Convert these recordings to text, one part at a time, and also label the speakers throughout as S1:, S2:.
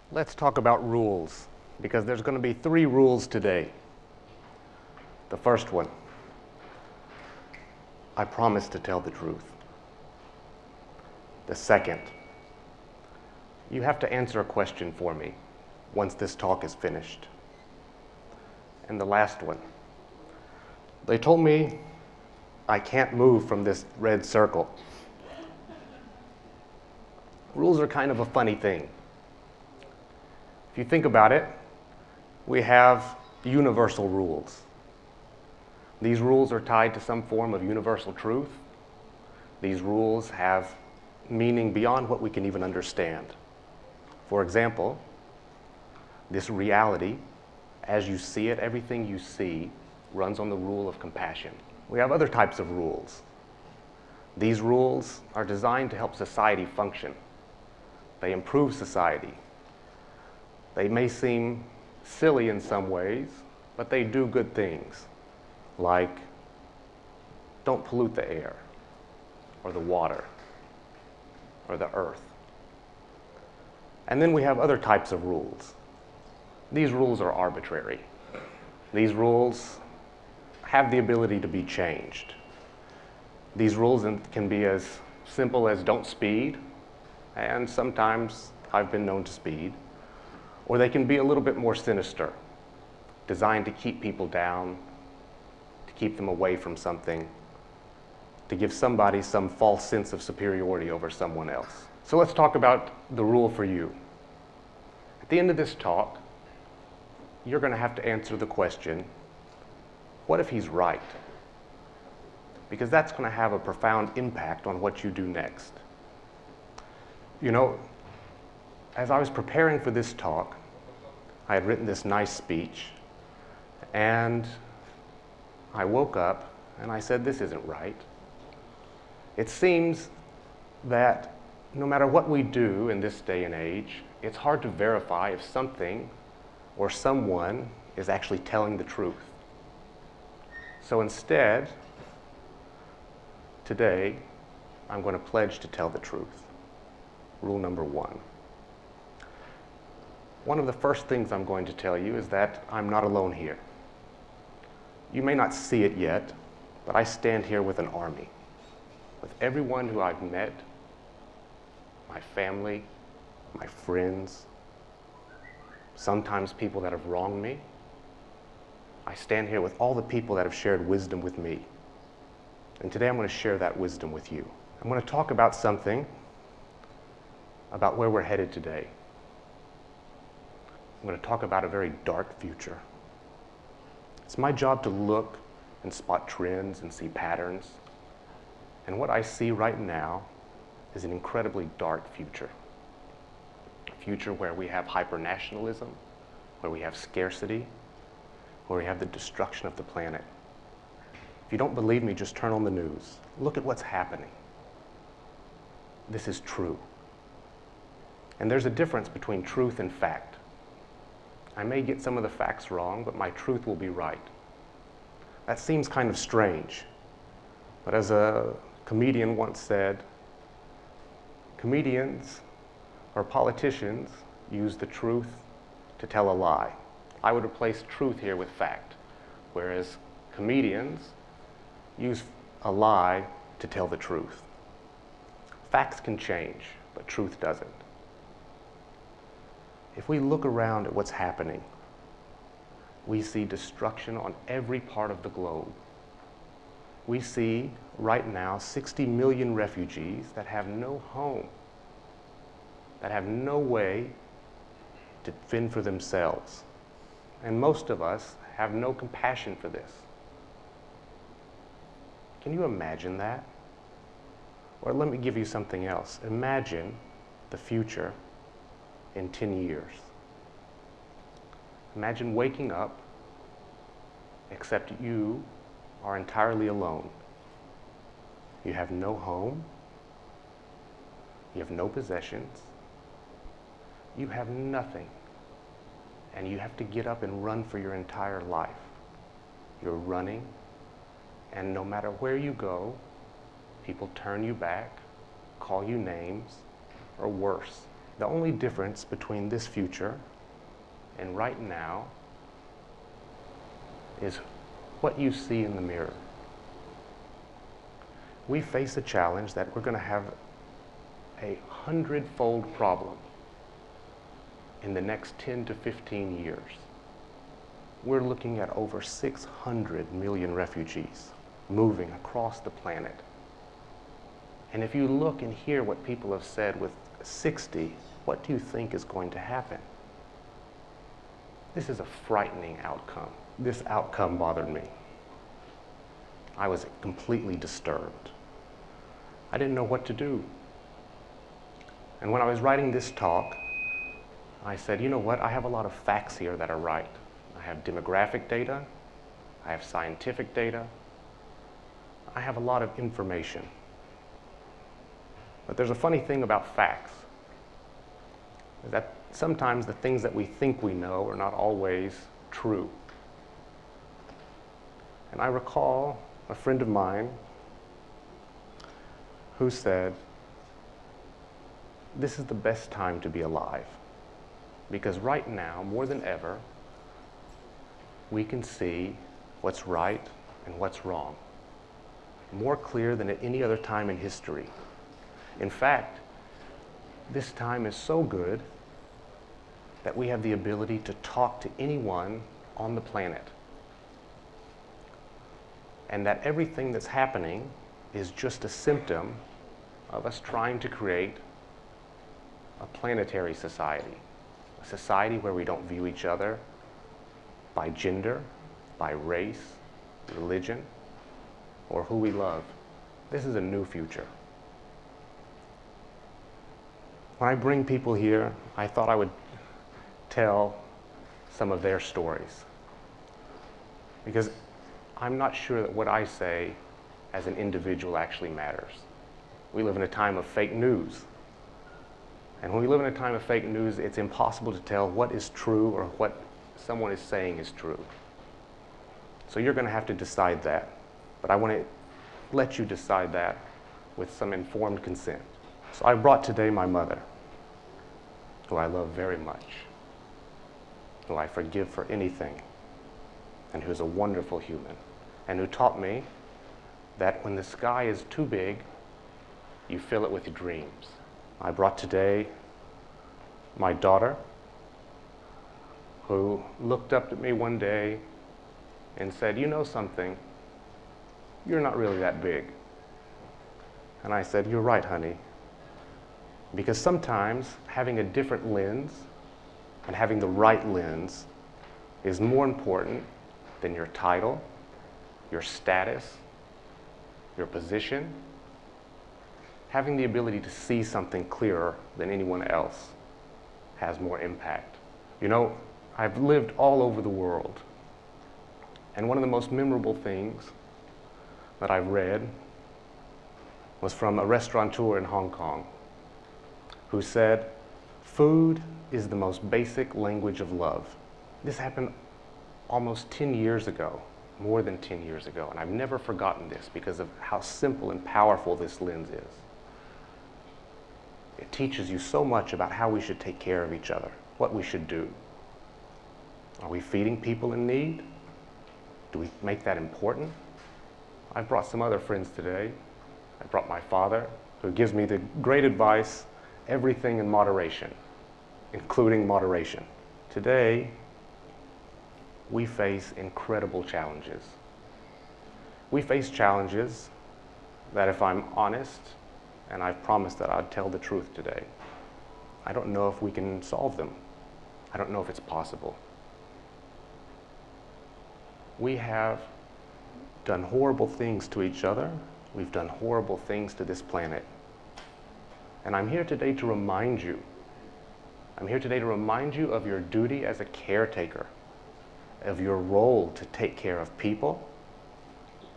S1: Let's talk about rules, because there's going to be 3 rules today. The first one, I promise to tell the truth. The second, you have to answer a question for me once this talk is finished. And the last one, they told me I can't move from this red circle. Rules are kind of a funny thing. If you think about it, we have universal rules. These rules are tied to some form of universal truth. These rules have meaning beyond what we can even understand. For example, this reality, as you see it, everything you see runs on the rule of compassion. We have other types of rules. These rules are designed to help society function. They improve society. They may seem silly in some ways, but they do good things, like don't pollute the air, or the water, or the earth. And then we have other types of rules. These rules are arbitrary. These rules have the ability to be changed. These rules can be as simple as don't speed, and sometimes I've been known to speed, or they can be a little bit more sinister, designed to keep people down, to keep them away from something, to give somebody some false sense of superiority over someone else. So let's talk about the rule for you. At the end of this talk, you're going to have to answer the question, what if he's right? Because that's going to have a profound impact on what you do next. You know, as I was preparing for this talk, I had written this nice speech, and I woke up and I said, this isn't right. It seems that no matter what we do in this day and age, it's hard to verify if something or someone is actually telling the truth. So instead, today, I'm going to pledge to tell the truth. Rule number 1. One of the first things I'm going to tell you is that I'm not alone here. You may not see it yet, but I stand here with an army, with everyone who I've met, my family, my friends, sometimes people that have wronged me. I stand here with all the people that have shared wisdom with me. And today I'm going to share that wisdom with you. I'm going to talk about something about where we're headed today. I'm going to talk about a very dark future. It's my job to look and spot trends and see patterns. And what I see right now is an incredibly dark future. A future where we have hyper-nationalism, where we have scarcity, where we have the destruction of the planet. If you don't believe me, just turn on the news. Look at what's happening. This is true. And there's a difference between truth and fact. I may get some of the facts wrong, but my truth will be right. That seems kind of strange. But as a comedian once said, comedians or politicians use the truth to tell a lie. I would replace truth here with fact, whereas comedians use a lie to tell the truth. Facts can change, but truth doesn't. If we look around at what's happening, we see destruction on every part of the globe. We see right now 60 million refugees that have no home, that have no way to fend for themselves. And most of us have no compassion for this. Can you imagine that? Or let me give you something else. Imagine the future in 10 years. Imagine waking up, except you are entirely alone. You have no home. You have no possessions. You have nothing. And you have to get up and run for your entire life. You're running, and no matter where you go, people turn you back, call you names, or worse, The only difference between this future and right now is what you see in the mirror. We face a challenge that we're going to have a 100-fold problem in the next 10 to 15 years. We're looking at over 600 million refugees moving across the planet. And if you look and hear what people have said with 60, what do you think is going to happen? This is a frightening outcome. This outcome bothered me. I was completely disturbed. I didn't know what to do. And when I was writing this talk, I said, you know what? I have a lot of facts here that are right. I have demographic data. I have scientific data. I have a lot of information. But there's a funny thing about facts, is that sometimes the things that we think we know are not always true. And I recall a friend of mine who said, this is the best time to be alive, because right now, more than ever, we can see what's right and what's wrong, more clear than at any other time in history. In fact, this time is so good that we have the ability to talk to anyone on the planet. And that everything that's happening is just a symptom of us trying to create a planetary society, a society where we don't view each other by gender, by race, religion, or who we love. This is a new future. When I bring people here, I thought I would tell some of their stories, because I'm not sure that what I say as an individual actually matters. We live in a time of fake news. And when we live in a time of fake news, it's impossible to tell what is true or what someone is saying is true. So you're going to have to decide that. But I want to let you decide that with some informed consent. So I brought today my mother, who I love very much, who I forgive for anything, and who's a wonderful human, and who taught me that when the sky is too big, you fill it with dreams. I brought today my daughter, who looked up at me one day and said, you know something, you're not really that big. And I said, you're right, honey. Because sometimes having a different lens and having the right lens is more important than your title, your status, your position. Having the ability to see something clearer than anyone else has more impact. You know, I've lived all over the world, and one of the most memorable things that I've read was from a restaurateur in Hong Kong who said, food is the most basic language of love. This happened almost 10 years ago, more than 10 years ago, and I've never forgotten this because of how simple and powerful this lens is. It teaches you so much about how we should take care of each other, what we should do. Are we feeding people in need? Do we make that important? I've brought some other friends today. I brought my father, who gives me the great advice, everything in moderation, including moderation. Today, we face incredible challenges. We face challenges that, if I'm honest, and I've promised that I'd tell the truth today, I don't know if we can solve them. I don't know if it's possible. We have done horrible things to each other. We've done horrible things to this planet. And I'm here today to remind you. I'm here today to remind you of your duty as a caretaker, of your role to take care of people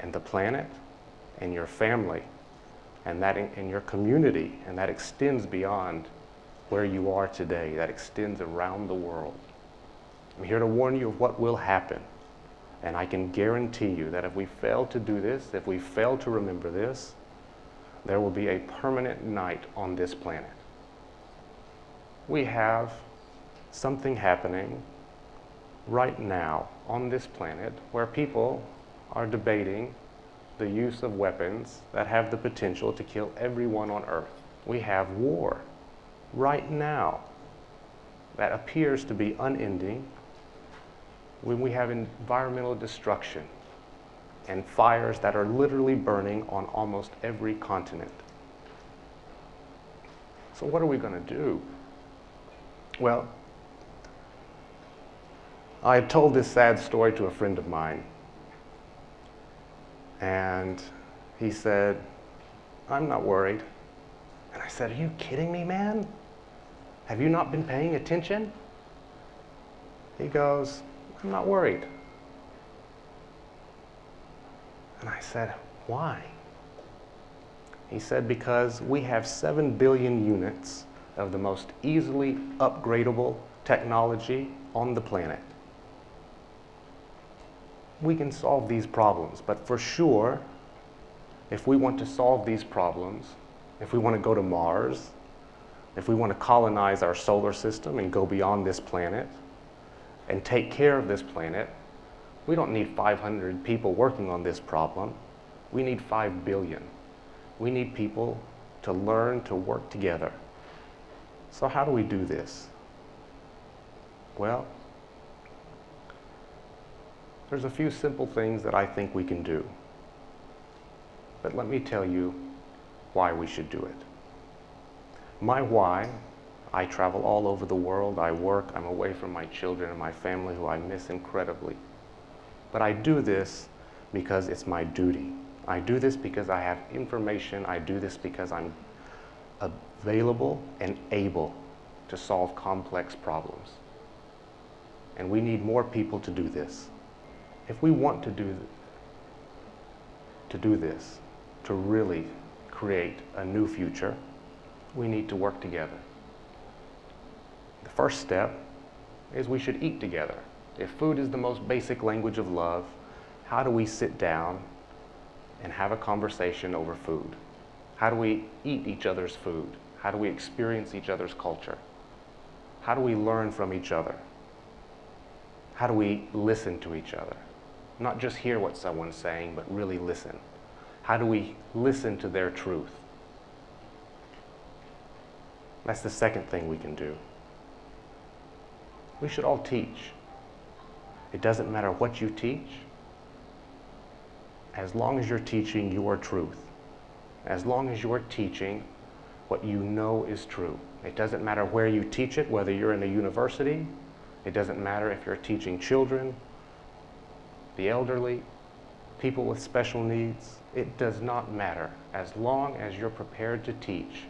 S1: and the planet and your family and that in your community, and that extends beyond where you are today. That extends around the world. I'm here to warn you of what will happen. And I can guarantee you that if we fail to do this, if we fail to remember this, there will be a permanent night on this planet. we have something happening right now on this planet where people are debating the use of weapons that have the potential to kill everyone on Earth. We have war right now that appears to be unending, when we have environmental destruction and fires that are literally burning on almost every continent. So what are we going to do? Well, I had told this sad story to a friend of mine, and he said, "I'm not worried." And I said, "Are you kidding me, man? Have you not been paying attention?" He goes, "I'm not worried." And I said, "Why?" He said, "Because we have 7 billion units of the most easily upgradable technology on the planet. We can solve these problems, but for sure, if we want to solve these problems, if we want to go to Mars, if we want to colonize our solar system and go beyond this planet and take care of this planet, we don't need 500 people working on this problem. We need 5 billion. We need people to learn to work together. So how do we do this? Well, there's a few simple things that I think we can do. But let me tell you why we should do it. My why: I travel all over the world, I work, I'm away from my children and my family who I miss incredibly. But I do this because it's my duty. I do this because I have information. I do this because I'm available and able to solve complex problems. And we need more people to do this. If we want to do this, to really create a new future, we need to work together. The first step is we should eat together. If food is the most basic language of love, how do we sit down and have a conversation over food? How do we eat each other's food? How do we experience each other's culture? How do we learn from each other? How do we listen to each other? Not just hear what someone's saying, but really listen. How do we listen to their truth? That's the second thing we can do. We should all teach. It doesn't matter what you teach, as long as you're teaching your truth. As long as you're teaching what you know is true. It doesn't matter where you teach it, whether you're in a university. It doesn't matter if you're teaching children, the elderly, people with special needs. It does not matter. As long as you're prepared to teach,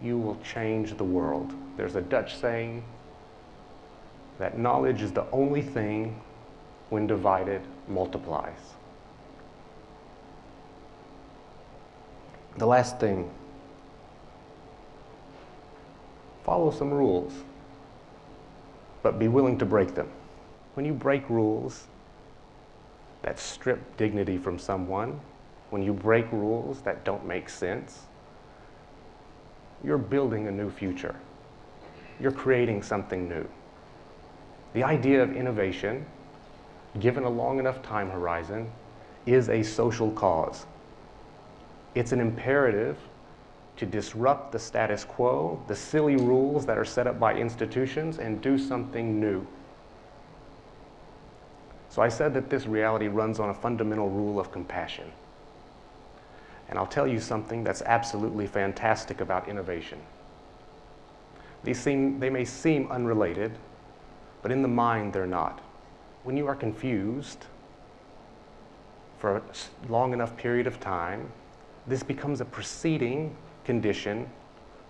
S1: you will change the world. There's a Dutch saying that knowledge is the only thing, when divided, multiplies. The last thing, follow some rules, but be willing to break them. When you break rules that strip dignity from someone, when you break rules that don't make sense, you're building a new future. You're creating something new. The idea of innovation, given a long enough time horizon, is a social cause. It's an imperative to disrupt the status quo, the silly rules that are set up by institutions, and do something new. So I said that this reality runs on a fundamental rule of compassion. And I'll tell you something that's absolutely fantastic about innovation. They may seem unrelated, but in the mind they're not. When you are confused for a long enough period of time, this becomes a preceding condition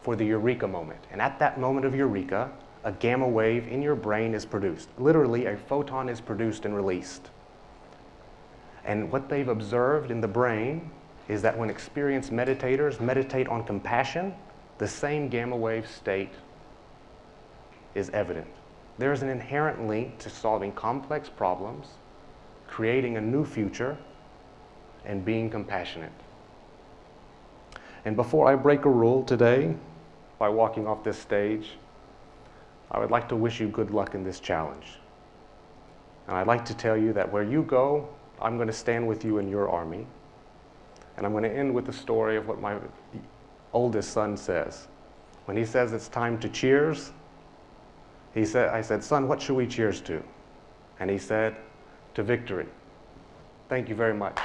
S1: for the eureka moment. And at that moment of eureka, a gamma wave in your brain is produced. Literally, a photon is produced and released. And what they've observed in the brain is that when experienced meditators meditate on compassion, the same gamma wave state is evident. There is an inherent link to solving complex problems, creating a new future, and being compassionate. And before I break a rule today, by walking off this stage, I would like to wish you good luck in this challenge. And I'd like to tell you that where you go, I'm going to stand with you in your army. And I'm going to end with the story of what my oldest son says. When he says it's time to cheers, I said, son, what should we cheers to? And he said, to victory. Thank you very much.